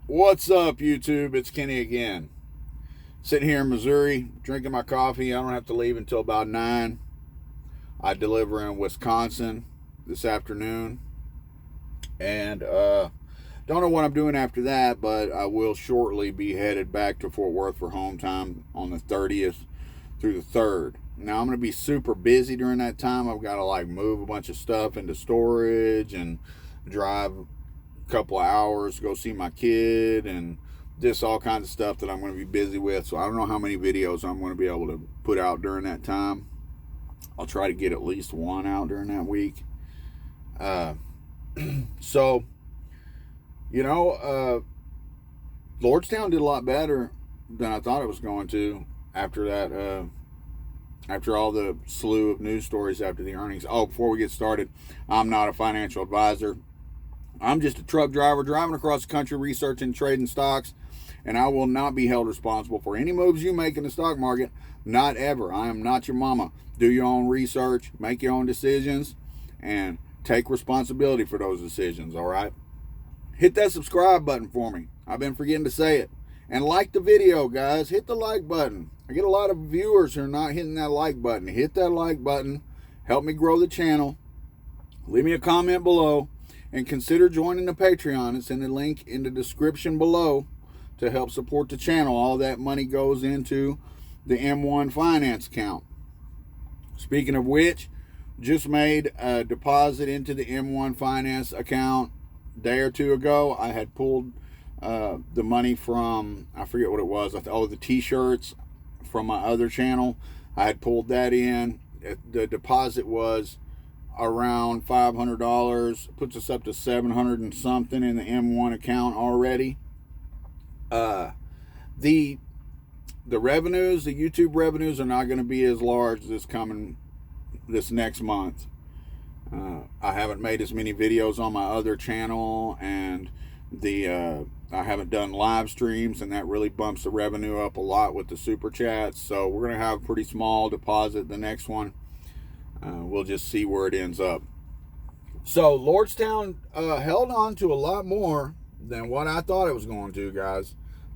What's up, YouTube? It's Kenny again. Sitting here in Missouri, drinking my coffee. I don't have to leave until about 9. I deliver in Wisconsin this afternoon. And don't know what I'm doing after that, but I will shortly be headed back to Fort Worth for home time on the 30th through the 3rd. Now, I'm going to be super busy during that time. I've got to move a bunch of stuff into storage and drive couple of hours to go see my kid and just all kinds of stuff that I'm going to be busy with. So I don't know how many videos I'm going to be able to put out during that time. I'll try to get at least one out during that week. So, Lordstown did a lot better than I thought it was going to after that. After all the slew of news stories after the earnings. Oh, before we get started, I'm not a financial advisor. I'm just a truck driver driving across the country researching trading stocks, and I will not be held responsible for any moves you make in the stock market. Not ever. I am not your mama. Do your own research, make your own decisions, and take responsibility for those decisions, all right? Hit that subscribe button for me. I've been forgetting to say it. And like the video, guys. Hit the like button. I get a lot of viewers who are not hitting that like button. Hit that like button. Help me grow the channel. Leave me a comment below. And consider joining the Patreon. It's in the link in the description below to help support the channel. All that money goes into the M1 Finance account. Speaking of which, just made a deposit into the M1 Finance account a day or two ago. I had pulled the money from, I forget what it was. The t-shirts from my other channel. I had pulled that in. The deposit was around $500, puts us up to 700 and something in the M1 account already. The revenues, the YouTube revenues, are not going to be as large this next month. I haven't made as many videos on my other channel, and I haven't done live streams, and that really bumps the revenue up a lot with the super chats. So we're going to have a pretty small deposit the next one. We'll just see where it ends up. So Lordstown held on to a lot more than what I thought it was going to, guys.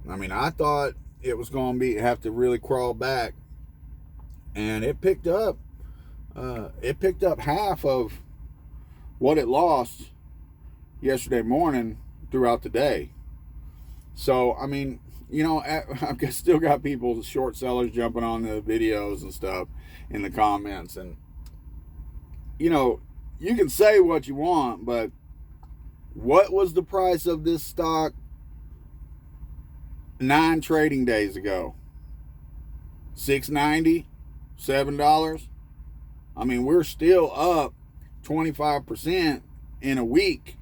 I mean, I thought it was going to have to really crawl back, and it picked up. It picked up half of what it lost yesterday morning throughout the day. So, I mean, I've still got people, short sellers, jumping on the videos and stuff in the comments, and you can say what you want, but what was the price of this stock 9 trading days ago? $6.90, $7. I mean, we're still up 25% in a week,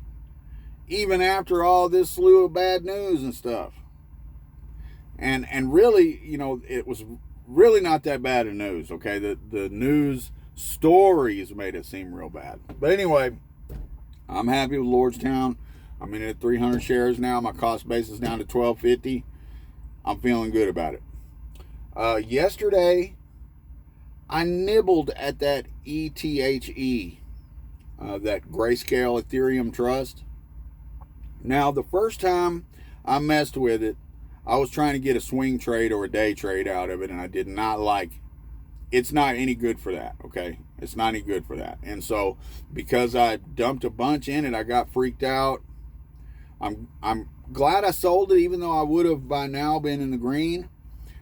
even after all this slew of bad news and stuff. And really, it was really not that bad of news, okay? The news stories made it seem real bad. But anyway, I'm happy with Lordstown. I'm in at 300 shares now. My cost base is down to $12.50. I'm feeling good about it. Yesterday, I nibbled at that ETHE, that Grayscale Ethereum Trust. Now, the first time I messed with it, I was trying to get a swing trade or a day trade out of it, and I did not like it. It's not any good for that, okay? It's not any good for that. And so, because I dumped a bunch in it, I got freaked out. I'm glad I sold it, even though I would have by now been in the green,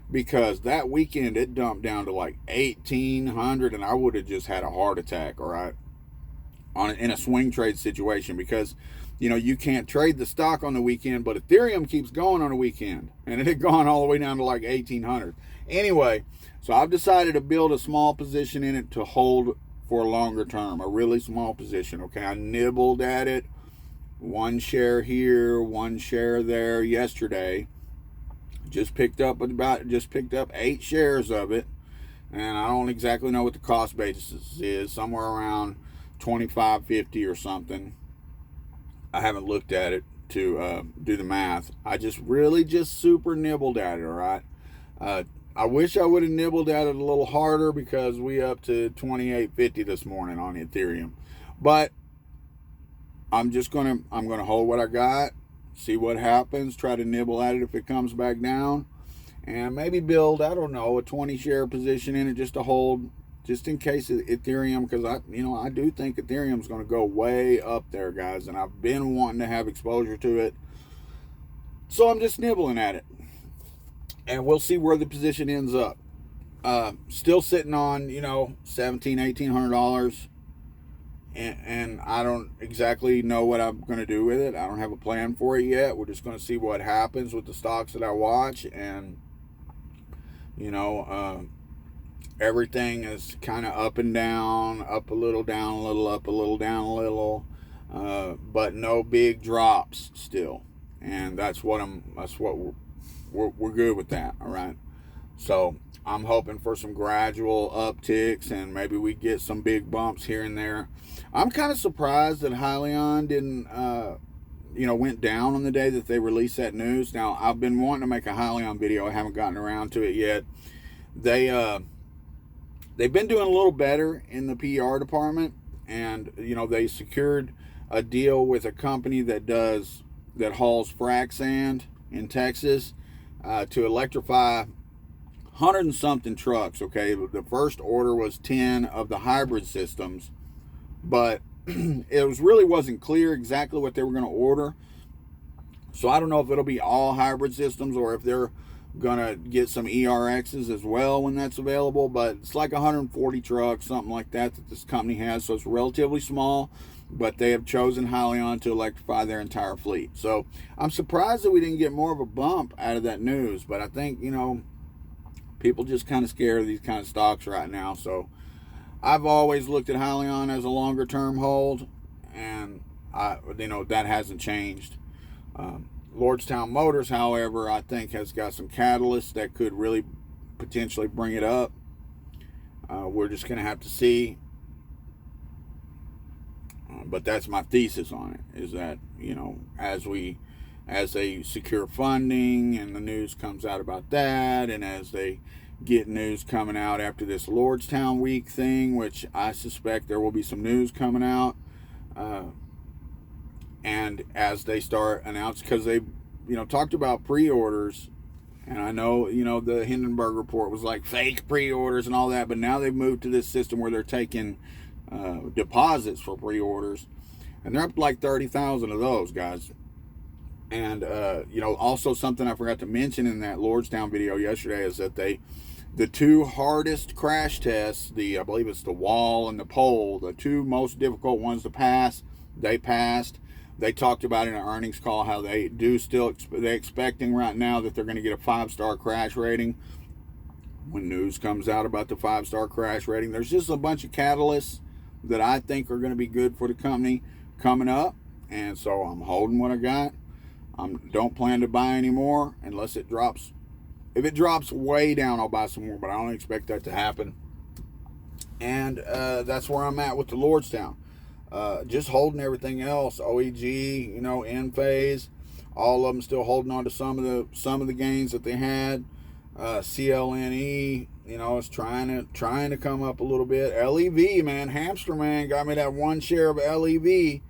because that weekend it dumped down to like 1,800, and I would have just had a heart attack, all right, in a swing trade situation, because you can't trade the stock on the weekend, but Ethereum keeps going on the weekend, and it had gone all the way down to like 1,800. Anyway, so I've decided to build a small position in it to hold for a longer term, a really small position, okay? I nibbled at it, 1 share here, 1 share there yesterday. Just picked up 8 shares of it, and I don't exactly know what the cost basis is, somewhere around $25.50 or something. I haven't looked at it to do the math. I just super nibbled at it, all right? I wish I would have nibbled at it a little harder, because we up to $28.50 this morning on Ethereum. But I'm gonna hold what I got, see what happens, try to nibble at it if it comes back down, and maybe build, I don't know, a 20 share position in it just to hold, just in case of Ethereum, because I do think Ethereum's going to go way up there, guys, and I've been wanting to have exposure to it, so I'm just nibbling at it, and we'll see where the position ends up. Still sitting on, $1,700-$1,800. And I don't exactly know what I'm going to do with it. I don't have a plan for it yet. We're just going to see what happens with the stocks that I watch. And, everything is kind of up and down, up a little, down a little, up a little, down a little. But no big drops still. And that's what we're good with that. All right. So I'm hoping for some gradual upticks, and maybe we get some big bumps here and there. I'm kind of surprised that Hyliion didn't, went down on the day that they released that news. Now, I've been wanting to make a Hyliion video. I haven't gotten around to it yet. They've been doing a little better in the PR department, and, they secured a deal with a company that hauls frac sand in Texas to electrify 100 and something trucks. Okay, the first order was 10 of the hybrid systems, but it really wasn't clear exactly what they were going to order. So I don't know if it'll be all hybrid systems or if they're going to get some ERXs as well when that's available. But it's like 140 trucks, something like that this company has. So it's relatively small, but they have chosen Hyliion to electrify their entire fleet. So I'm surprised that we didn't get more of a bump out of that news. But I think, people just kind of scared of these kind of stocks right now. So I've always looked at Hyliion as a longer term hold, and that hasn't changed. Lordstown Motors, however, I think has got some catalysts that could really potentially bring it up. We're just going to have to see. But that's my thesis on it, is that, as they secure funding and the news comes out about that, and as they get news coming out after this Lordstown Week thing, which I suspect there will be some news coming out, and as they start announcing, because they, talked about pre-orders, and I know, the Hindenburg report was like fake pre-orders and all that, but now they've moved to this system where they're taking deposits for pre-orders, and they're up to like 30,000 of those, guys. And, also something I forgot to mention in that Lordstown video yesterday is that the two hardest crash tests, I believe it's the wall and the pole, the two most difficult ones to pass, they passed. They talked about in an earnings call how they're expecting right now that they're going to get a 5-star crash rating. When news comes out about the 5-star crash rating, there's just a bunch of catalysts that I think are going to be good for the company coming up. And so I'm holding what I got. Don't plan to buy any more unless it drops. If it drops way down, I'll buy some more, but I don't expect that to happen. And that's where I'm at with the Lordstown. Just holding everything else. OEG, Enphase, all of them still holding on to some of the gains that they had. CLNE, it's trying to come up a little bit. LEV, man, Hamster Man got me that 1 share of LEV.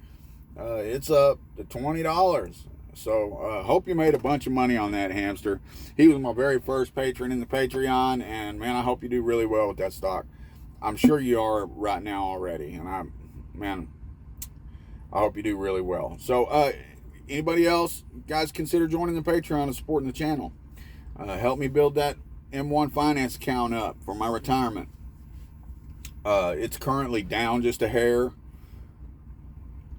It's up to $20. So hope you made a bunch of money on that, Hamster. He was my very first patron in the Patreon, and man, I hope you do really well with that stock. I'm sure you are right now already, and I hope you do really well. So anybody else, guys, consider joining the Patreon and supporting the channel. Help me build that M1 Finance account up for my retirement. It's currently down just a hair.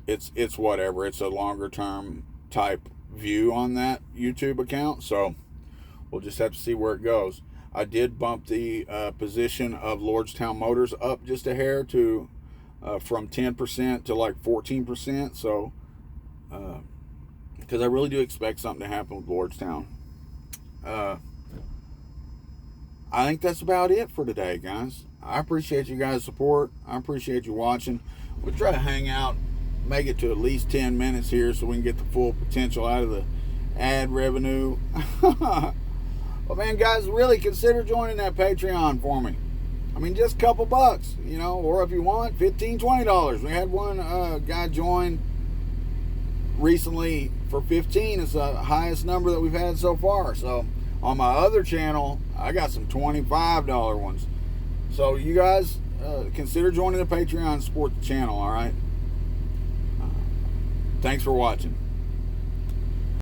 It's whatever. It's a longer term type view on that YouTube account, so we'll just have to see where it goes. I did bump the position of Lordstown Motors up just a hair to from 10% to like 14%, so because I really do expect something to happen with Lordstown. I think that's about it for today, guys. I appreciate you guys' support. I appreciate you watching. We'll try to hang out, make it to at least 10 minutes here so we can get the full potential out of the ad revenue. Well, man, guys, really consider joining that Patreon for me. I mean, just a couple bucks, or if you want, $15, $20. We had one guy join recently for 15, it's the highest number that we've had so far. So on my other channel, I got some $25 ones. So you guys consider joining the Patreon and support the channel, all right? Thanks for watching.